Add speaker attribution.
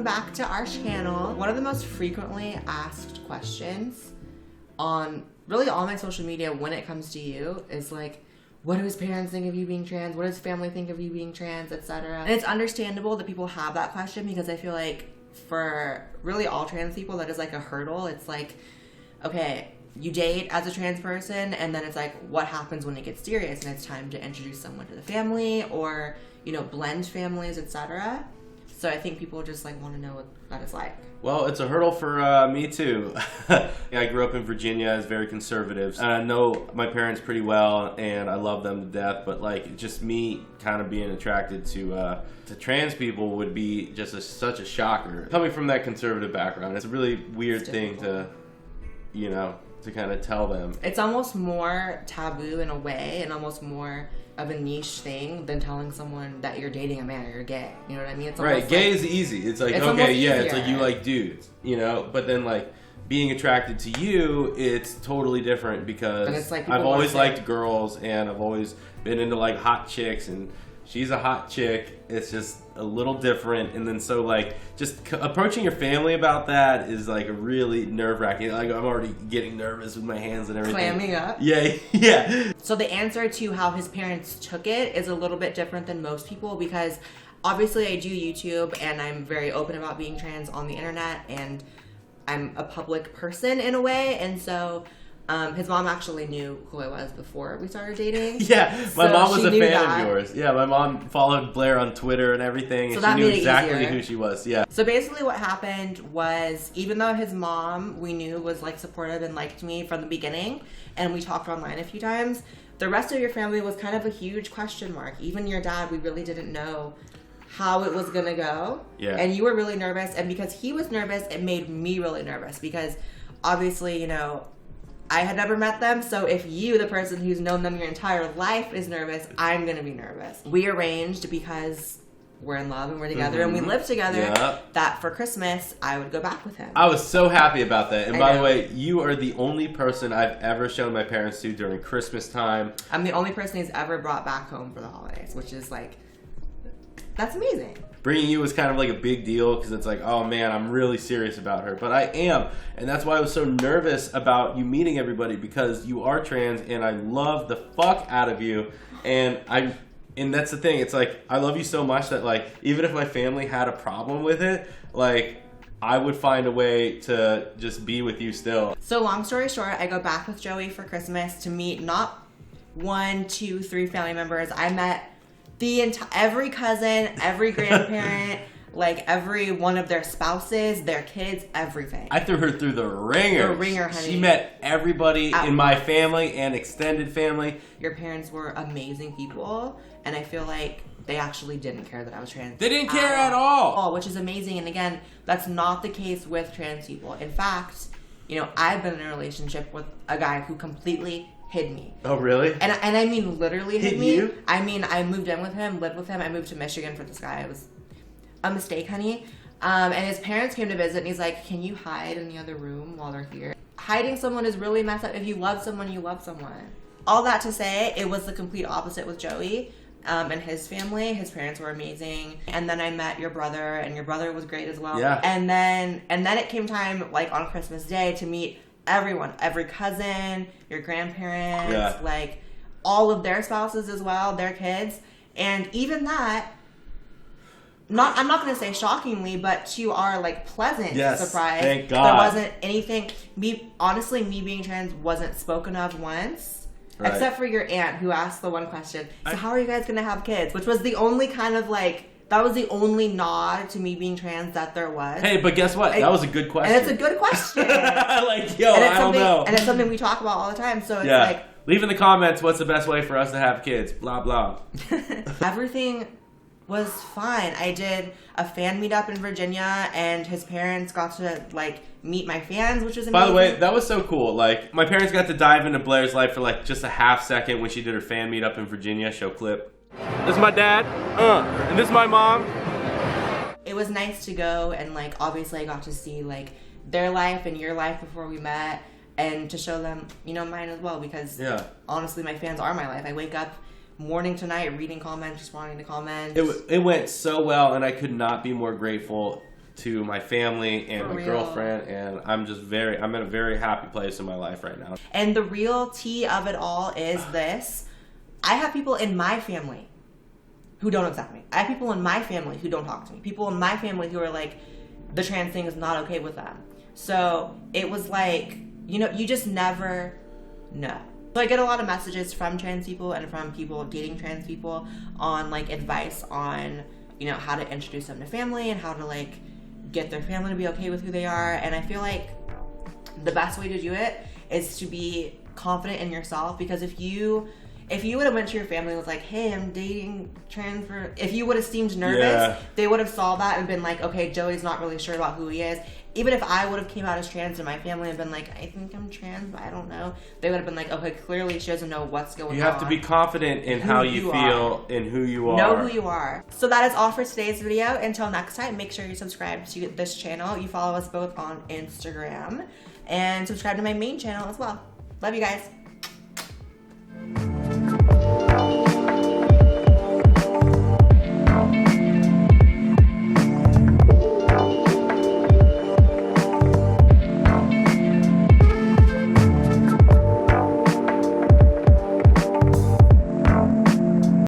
Speaker 1: welcome back to our channel. One of the most frequently asked questions on really all my social media when it comes to you is like, what do his parents think of you being trans? What does family think of you being trans, etc.? And it's understandable that people have that question because I feel like for really all trans people, that is like a hurdle. It's like, okay, you date as a trans person, and then it's like, what happens when it gets serious and it's time to introduce someone to the family or, you know, blend families, etc.? So I think people just like want to know what that is like.
Speaker 2: Well, it's a hurdle for me too. I grew up in Virginia. It's very conservative. And I know my parents pretty well, and I love them to death. But like, just me kind of being attracted to trans people would be just such a shocker. Coming from that conservative background, it's a really weird thing to, you know, to kind of tell them.
Speaker 1: It's almost more taboo in a way, and almost more of a niche thing than telling someone that you're dating a man or you're gay. You know what I mean? It's
Speaker 2: right. Gay is easy. It's like, okay, yeah, it's like you like dudes, you know? But then like being attracted to you, it's totally different because like I've always liked girls, and I've always been into like hot chicks, and she's a hot chick. It's just a little different. And then so like just approaching your family about that is like really nerve-wracking. Like I'm already getting nervous with my hands and everything.
Speaker 1: Clamming up.
Speaker 2: Yeah, yeah.
Speaker 1: So the answer to how his parents took it is a little bit different than most people because obviously I do YouTube and I'm very open about being trans on the internet, and I'm a public person in a way, and so his mom actually knew who I was before we started dating.
Speaker 2: Yeah, my mom was a fan of yours. Yeah, my mom followed Blaire on Twitter and everything, and she knew exactly who she was. Yeah.
Speaker 1: So basically what happened was, even though his mom, we knew, was like supportive and liked me from the beginning, and we talked online a few times, the rest of your family was kind of a huge question mark. Even your dad, we really didn't know how it was gonna go.
Speaker 2: Yeah.
Speaker 1: And you were really nervous, and because he was nervous, it made me really nervous because obviously, you know, I had never met them, so if you, the person who's known them your entire life, is nervous, I'm gonna be nervous. We arranged, because we're in love and we're together and we live together, that for Christmas, I would go back with him.
Speaker 2: I was so happy about that. And by the way, you are the only person I've ever shown my parents to during Christmas time.
Speaker 1: I'm the only person he's ever brought back home for the holidays, which is like, that's amazing.
Speaker 2: Bringing you was kind of like a big deal because it's like, oh man, I'm really serious about her. But I am. And that's why I was so nervous about you meeting everybody, because you are trans and I love the fuck out of you. And that's the thing. It's like, I love you so much that like, even if my family had a problem with it, like I would find a way to just be with you still.
Speaker 1: So long story short, I go back with Joey for Christmas to meet not 1, 2, 3 family members. I met every cousin, every grandparent, like every one of their spouses, their kids, everything.
Speaker 2: I threw her through the ringer.
Speaker 1: The ringer, honey.
Speaker 2: She met everybody in my family and extended family.
Speaker 1: Your parents were amazing people, and I feel like they actually didn't care that I was trans.
Speaker 2: They didn't care at all.
Speaker 1: Which is amazing. And again, that's not the case with trans people. In fact, you know, I've been in a relationship with a guy who completely hid me.
Speaker 2: Oh, really?
Speaker 1: And I mean literally hid me.
Speaker 2: You?
Speaker 1: I mean, I moved in with him, lived with him. I moved to Michigan for this guy. It was a mistake, honey. And his parents came to visit, and he's like, can you hide in the other room while they're here? Hiding someone is really messed up. If you love someone, you love someone. All that to say, it was the complete opposite with Joey and his family. His parents were amazing. And then I met your brother, and your brother was great as well.
Speaker 2: Yeah.
Speaker 1: And then it came time, like on Christmas Day, to meet everyone, every cousin, your grandparents, like all of their spouses as well, their kids. And even that, I'm not going to say shockingly, but to our like pleasant surprise,
Speaker 2: thank God.
Speaker 1: There wasn't anything, honestly, me being trans wasn't spoken of once, except for your aunt who asked the one question, so how are you guys going to have kids? Which was the only kind of like, that was the only nod to me being trans that there was.
Speaker 2: Hey, but guess what? That was a good question.
Speaker 1: And it's a good question.
Speaker 2: Like, yo, I don't know.
Speaker 1: And it's something we talk about all the time. So it's like,
Speaker 2: leave in the comments what's the best way for us to have kids. Blah, blah.
Speaker 1: Everything was fine. I did a fan meetup in Virginia, and his parents got to like meet my fans, which was amazing.
Speaker 2: By the way, that was so cool. Like, my parents got to dive into Blaire's life for like just a half second when she did her fan meetup in Virginia. Show clip. This is my dad, and this is my mom.
Speaker 1: It was nice to go, and like obviously I got to see like their life and your life before we met, and to show them, you know, mine as well, because honestly my fans are my life. I wake up morning to night reading comments, responding to comments.
Speaker 2: It went so well, and I could not be more grateful to my family and my girlfriend, and I'm in a very happy place in my life right now.
Speaker 1: And the real tea of it all is this. I have people in my family who don't accept me. I have people in my family who don't talk to me. People in my family who are like, the trans thing is not okay with them. So it was like, you know, you just never know. So I get a lot of messages from trans people and from people dating trans people on like advice on, you know, how to introduce them to family and how to like get their family to be okay with who they are. And I feel like the best way to do it is to be confident in yourself, because if you would have went to your family and was like, hey, I'm dating trans for... If you would have seemed nervous, they would have saw that and been like, okay, Joey's not really sure about who he is. Even if I would have came out as trans to my family and been like, I think I'm trans, but I don't know. They would have been like, okay, clearly she doesn't know what's going on.
Speaker 2: You have to be confident in how you feel and who you are.
Speaker 1: Know who you are. So that is all for today's video. Until next time, make sure you subscribe to this channel. You follow us both on Instagram. And subscribe to my main channel as well. Love you guys.